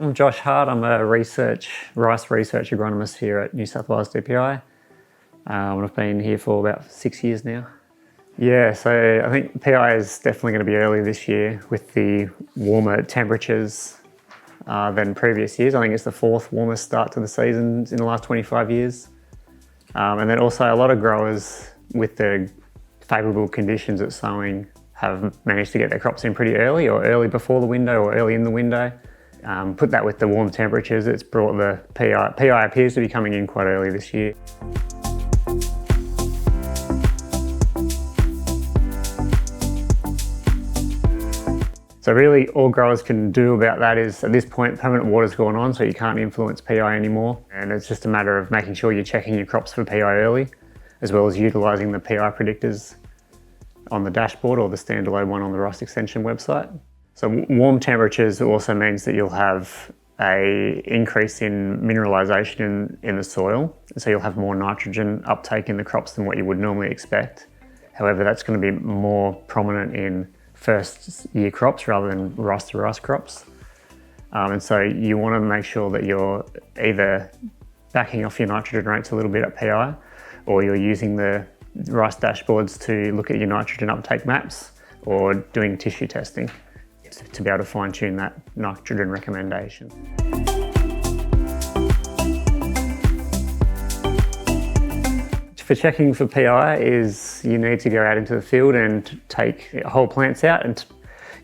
I'm Josh Hart. I'm a rice research agronomist here at New South Wales DPI. I've been here for about 6 years now. Yeah, so I think PI is definitely going to be early this year with the warmer temperatures than previous years. I think it's the fourth warmest start to the season in the last 25 years. And then also a lot of growers with the favourable conditions at sowing have managed to get their crops in pretty early, or early before the window or early in the window. Put that with the warm temperatures, it's brought the PI appears to be coming in quite early this year. So really all growers can do about that is, at this point, permanent water's gone on, so you can't influence PI anymore. And it's just a matter of making sure you're checking your crops for PI early, as well as utilising the PI predictors on the dashboard or the standalone one on the Rice Extension website. So warm temperatures also means that you'll have an increase in mineralisation in the soil. So you'll have more nitrogen uptake in the crops than what you would normally expect. However, that's going to be more prominent in first year crops rather than rice to rice crops. And so you want to make sure that you're either backing off your nitrogen rates a little bit at PI, or you're using the rice dashboards to look at your nitrogen uptake maps, or doing tissue testing to be able to fine tune that nitrogen recommendation. For checking for PI is you need to go out into the field and take whole plants out, and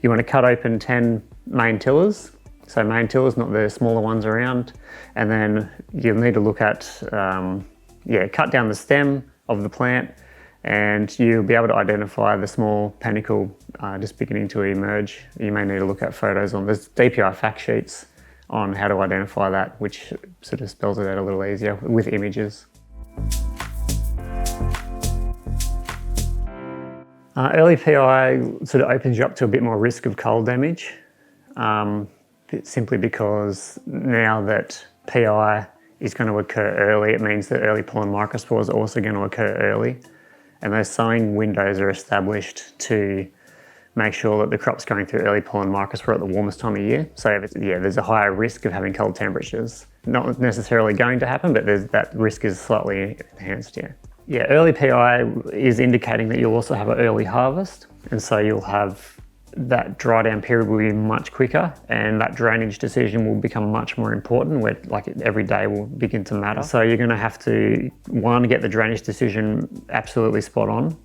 you want to cut open 10 main tillers. So main tillers, not the smaller ones around. And then you'll need to look at, cut down the stem of the plant, and you'll be able to identify the small panicle just beginning to emerge. You may need to look at photos on, there's DPI fact sheets on how to identify that, which sort of spells it out a little easier with images. Early PI sort of opens you up to a bit more risk of cold damage, simply because now that PI is going to occur early, it means that early pollen microspores are also going to occur early. And those sowing windows are established to make sure that the crop's going through early pollen microspore at the warmest time of year. So there's a higher risk of having cold temperatures. Not necessarily going to happen, but that risk is slightly enhanced, yeah. Yeah, early PI is indicating that you'll also have an early harvest. And so you'll have that dry down period will be much quicker, and that drainage decision will become much more important, where like every day will begin to matter. So you're going to have to, one, get the drainage decision absolutely spot on,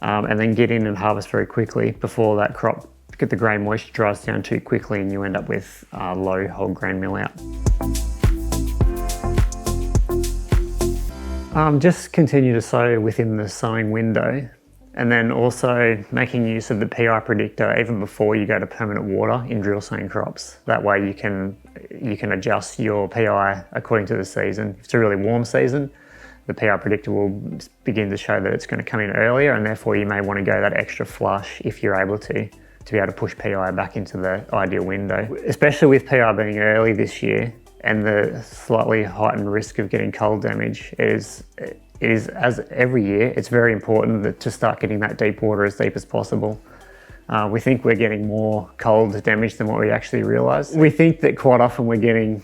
and then get in and harvest very quickly before that crop, get the grain moisture dries down too quickly and you end up with low whole grain mill out. Just continue to sow within the sowing window. And then also making use of the PI predictor even before you go to permanent water in drill sowing crops. That way you can adjust your PI according to the season. If it's a really warm season, the PI predictor will begin to show that it's going to come in earlier, and therefore you may want to go that extra flush if you're able to be able to push PI back into the ideal window. Especially with PI being early this year and the slightly heightened risk of getting cold damage, is as every year, it's very important to start getting that deep water as deep as possible. We think we're getting more cold damage than what we actually realise. We think that quite often we're getting,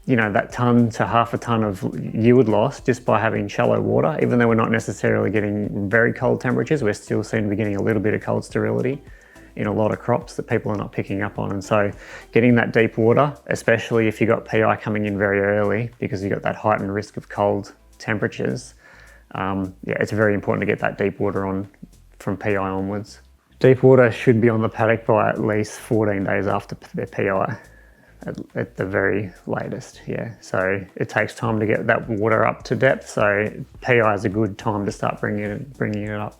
that tonne to half a tonne of yield loss just by having shallow water. Even though we're not necessarily getting very cold temperatures, we're still seem to be getting a little bit of cold sterility in a lot of crops that people are not picking up on. And so getting that deep water, especially if you've got PI coming in very early, because you've got that heightened risk of cold temperatures, it's very important to get that deep water on from PI onwards. Deep water should be on the paddock by at least 14 days after their PI, at the very latest, yeah. So it takes time to get that water up to depth, so PI is a good time to start bringing it up.